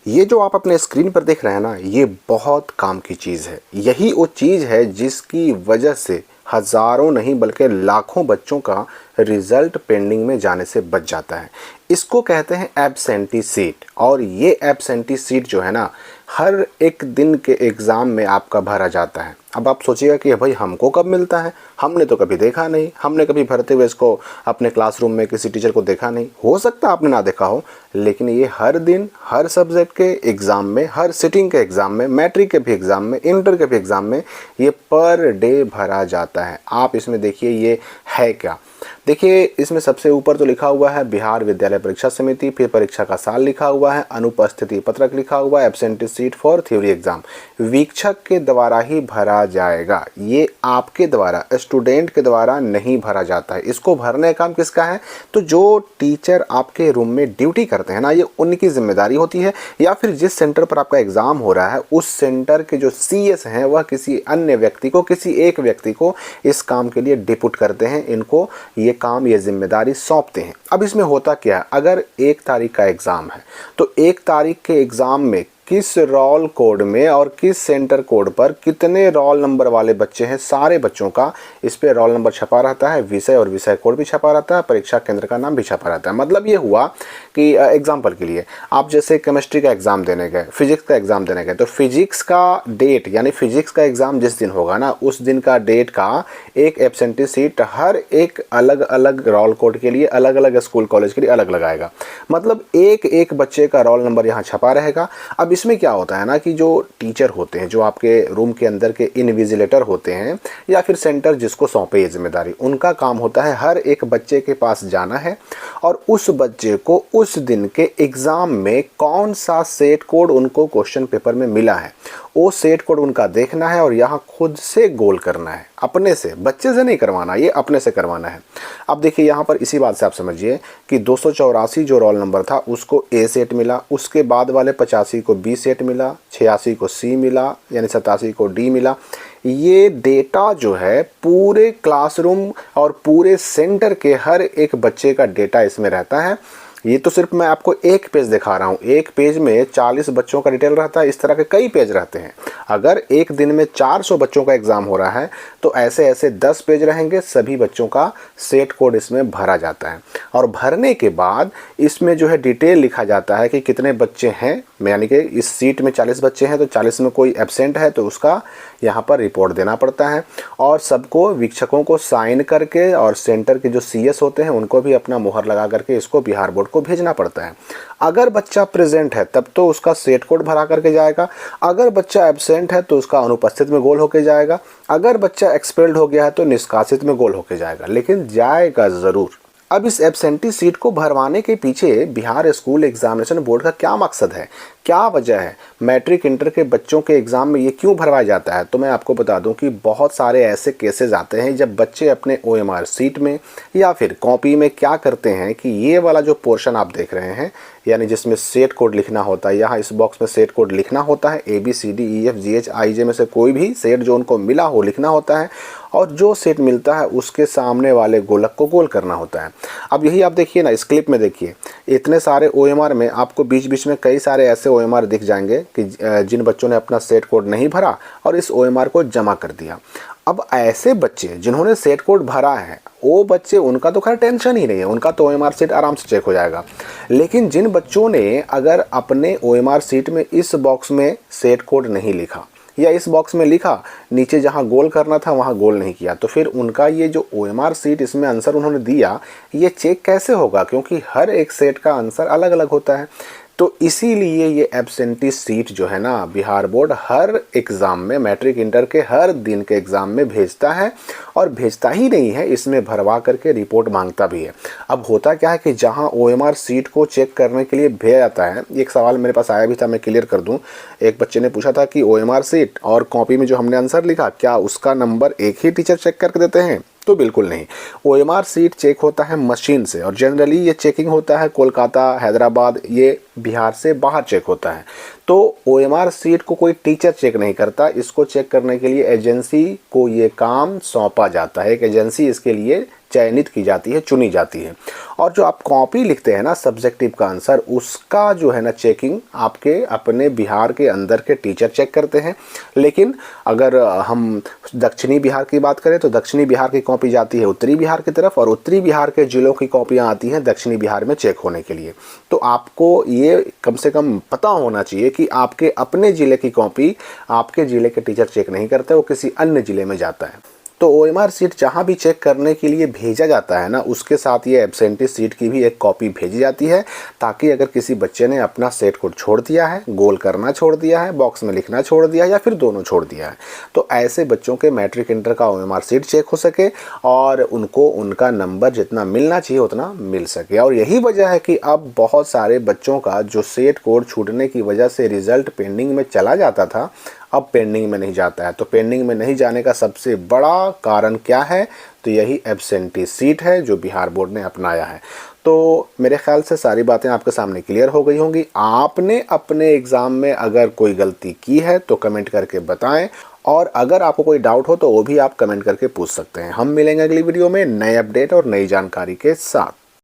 ये जो आप अपने स्क्रीन पर देख रहे हैं ना, ये बहुत काम की चीज़ है। यही वो चीज़ है जिसकी वजह से हज़ारों नहीं बल्कि लाखों बच्चों का रिज़ल्ट पेंडिंग में जाने से बच जाता है। इसको कहते हैं एब्सेंटी सीट। और ये एब्सेंटी सीट जो है ना, हर एक दिन के एग्ज़ाम में आपका भरा जाता है। अब आप सोचिएगा कि भाई हमको कब मिलता है, हमने तो कभी देखा नहीं, हमने कभी भरते हुए इसको अपने क्लासरूम में किसी टीचर को देखा नहीं। हो सकता है आपने ना देखा हो, लेकिन ये हर दिन हर सब्जेक्ट के एग्ज़ाम में, हर सिटिंग के एग्ज़ाम में, मैट्रिक के भी एग्ज़ाम में, इंटर के भी एग्ज़ाम में ये पर डे भरा जाता है। आप इसमें देखिए ये है क्या। देखिए इसमें सबसे ऊपर तो लिखा हुआ है बिहार विद्यालय परीक्षा समिति, फिर परीक्षा का साल लिखा हुआ है, अनुपस्थिति पत्रक लिखा हुआ है, absentee sheet for theory exam. वीक्षक के द्वारा ही भरा जाएगा, ये आपके द्वारा, स्टूडेंट के द्वारा नहीं भरा जाता है। इसको भरने का काम किसका है? तो जो टीचर आपके रूम में ड्यूटी करते हैं ना, ये उनकी जिम्मेदारी होती है। या फिर जिस सेंटर पर आपका एग्जाम हो रहा है उस सेंटर के जो सीएस हैं वह किसी अन्य व्यक्ति को, किसी एक व्यक्ति को इस काम के लिए डिपुट करते हैं, इनको ये काम, ये जिम्मेदारी सौंपते हैं। अब इसमें होता क्या है, अगर 1 तारीख का एग्ज़ाम है तो 1 तारीख के एग्ज़ाम में किस रोल कोड में और किस सेंटर कोड पर कितने रोल नंबर वाले बच्चे हैं, सारे बच्चों का इस पे रोल नंबर छपा रहता है, विषय और विषय कोड भी छपा रहता है, परीक्षा केंद्र का नाम भी छपा रहता है। मतलब ये हुआ कि एग्जाम्पल के लिए आप जैसे केमिस्ट्री का एग्ज़ाम देने गए, फिजिक्स का एग्ज़ाम देने गए, तो फिजिक्स का डेट यानी फिजिक्स का एग्ज़ाम जिस दिन होगा ना, उस दिन का डेट का एक एब्सेंटी सीट हर एक अलग अलग रोल कोड के लिए, अलग अलग स्कूल कॉलेज के लिए अलग लगाएगा। मतलब एक एक बच्चे का रोल नंबर यहाँ छपा रहेगा। अब इसमें क्या होता है ना कि जो टीचर होते हैं, जो आपके रूम के अंदर के इनविजिलेटर होते हैं या फिर सेंटर जिसको सौंपे ये जिम्मेदारी, उनका काम होता है हर एक बच्चे के पास जाना है और उस बच्चे को उस दिन के एग्ज़ाम में कौन सा सेट कोड उनको क्वेश्चन पेपर में मिला है, वो सेट कोड उनका देखना है और यहाँ खुद से गोल करना है, अपने से, बच्चे से नहीं करवाना, ये अपने से करवाना है। अब देखिए यहाँ पर इसी बात से आप समझिए कि 284 जो रोल नंबर था उसको ए सेट मिला, उसके बाद वाले 85 को बी सेट मिला, 86 को सी मिला, यानी 87 को डी मिला। ये डेटा जो है पूरे क्लासरूम और पूरे सेंटर के हर एक बच्चे का डेटा इसमें रहता है। ये तो सिर्फ मैं आपको एक पेज दिखा रहा हूँ, एक पेज में 40 बच्चों का डिटेल रहता है। इस तरह के कई पेज रहते हैं। अगर एक दिन में 400 बच्चों का एग्ज़ाम हो रहा है तो ऐसे ऐसे 10 पेज रहेंगे, सभी बच्चों का सेट कोड इसमें भरा जाता है। और भरने के बाद इसमें जो है डिटेल लिखा जाता है कि कितने बच्चे हैं, यानी कि इस सीट में 40 बच्चे हैं तो 40 में कोई एब्सेंट है तो उसका यहाँ पर रिपोर्ट देना पड़ता है। और सबको, वीक्षकों को साइन करके और सेंटर के जो सीएस होते हैं उनको भी अपना मुहर लगा करके इसको बिहार बोर्ड को भेजना पड़ता है। अगर बच्चा प्रेजेंट है तब तो उसका सेट कोड भरा करके जाएगा, अगर बच्चा एब्सेंट है तो उसका अनुपस्थित में गोल होके जाएगा, अगर बच्चा एक्सपेल्ड हो गया है तो निष्कासित में गोल होके जाएगा, लेकिन जाएगा ज़रूर। अब इस एब्सेंटी सीट को भरवाने के पीछे बिहार स्कूल एग्जामिनेशन बोर्ड का क्या मकसद है, क्या वजह है, मैट्रिक इंटर के बच्चों के एग्ज़ाम में ये क्यों भरवाया जाता है? तो मैं आपको बता दूं कि बहुत सारे ऐसे केसेस आते हैं जब बच्चे अपने ओएमआर सीट में या फिर कॉपी में क्या करते हैं कि ये वाला जो पोर्शन आप देख रहे हैं, यानी जिसमें सेट कोड लिखना होता है, यहाँ इस बॉक्स में सेट कोड लिखना होता है, ABCDEFGH में से कोई भी सेट जो उनको मिला हो लिखना होता है और जो सेट मिलता है उसके सामने वाले गोलक को गोल करना होता है। अब यही आप देखिए ना, इस क्लिप में देखिए, इतने सारे ओएमआर में आपको बीच बीच में कई सारे ऐसे ओएमआर दिख जाएंगे कि जिन बच्चों ने अपना सेट कोड नहीं भरा और इस ओएमआर को जमा कर दिया। अब ऐसे बच्चे जिन्होंने सेट कोड भरा है, वो बच्चे, उनका तो खैर टेंशन ही नहीं है, उनका तो ओएमआर सीट आराम से चेक हो जाएगा। लेकिन जिन बच्चों ने अगर अपने ओएमआर सीट में इस बॉक्स में सेट कोड नहीं लिखा या इस बॉक्स में लिखा, नीचे जहां गोल करना था वहां गोल नहीं किया, तो फिर उनका ये जो ओएमआर सीट इसमें आंसर उन्होंने दिया, ये चेक कैसे होगा? क्योंकि हर एक सेट का आंसर अलग अलग होता है। तो इसीलिए ये एब्सेंटी सीट जो है ना, बिहार बोर्ड हर एग्ज़ाम में, मैट्रिक इंटर के हर दिन के एग्ज़ाम में भेजता है। और भेजता ही नहीं है, इसमें भरवा करके रिपोर्ट मांगता भी है। अब होता क्या है कि जहां ओएमआर सीट को चेक करने के लिए भेजा जाता है, एक सवाल मेरे पास आया भी था, मैं क्लियर कर दूं। एक बच्चे ने पूछा था कि ओएमआर सीट और कॉपी में जो हमने आंसर लिखा, क्या उसका नंबर एक ही टीचर चेक करके देते हैं? तो बिल्कुल नहीं। ओएमआर सीट चेक होता है मशीन से और जनरली ये चेकिंग होता है कोलकाता, हैदराबाद, ये बिहार से बाहर चेक होता है। तो ओएमआर सीट को कोई टीचर चेक नहीं करता, इसको चेक करने के लिए एजेंसी को ये काम सौंपा जाता है। एक एजेंसी इसके लिए चयनित की जाती है, चुनी जाती है। और जो आप कॉपी लिखते हैं ना सब्जेक्टिव का आंसर, उसका जो है ना चेकिंग आपके अपने बिहार के अंदर के टीचर चेक करते हैं। लेकिन अगर हम दक्षिणी बिहार की बात करें तो दक्षिणी बिहार की कॉपी जाती है उत्तरी बिहार की तरफ, और उत्तरी बिहार के जिलों की कॉपियाँ आती हैं दक्षिणी बिहार में चेक होने के लिए। तो आपको ये कम से कम पता होना चाहिए कि आपके अपने ज़िले की कॉपी आपके ज़िले के टीचर चेक नहीं करते, वो किसी अन्य ज़िले में जाता है। तो OMR सीट जहाँ भी चेक करने के लिए भेजा जाता है ना, उसके साथ ये एब्सेंटी सीट की भी एक कॉपी भेजी जाती है, ताकि अगर किसी बच्चे ने अपना सेट कोड छोड़ दिया है, गोल करना छोड़ दिया है, बॉक्स में लिखना छोड़ दिया है, या फिर दोनों छोड़ दिया है, तो ऐसे बच्चों के मैट्रिक इंटर का OMR सीट चेक हो सके और उनको उनका नंबर जितना मिलना चाहिए उतना मिल सके। और यही वजह है कि अब बहुत सारे बच्चों का जो सेट कोड छूटने की वजह से रिजल्ट पेंडिंग में चला जाता था, अब पेंडिंग में नहीं जाता है। तो पेंडिंग में नहीं जाने का सबसे बड़ा कारण क्या है? तो यही एब्सेंटी सीट है जो बिहार बोर्ड ने अपनाया है। तो मेरे ख्याल से सारी बातें आपके सामने क्लियर हो गई होंगी। आपने अपने एग्ज़ाम में अगर कोई गलती की है तो कमेंट करके बताएं, और अगर आपको कोई डाउट हो तो वो भी आप कमेंट करके पूछ सकते हैं। हम मिलेंगे अगली वीडियो में नए अपडेट और नई जानकारी के साथ।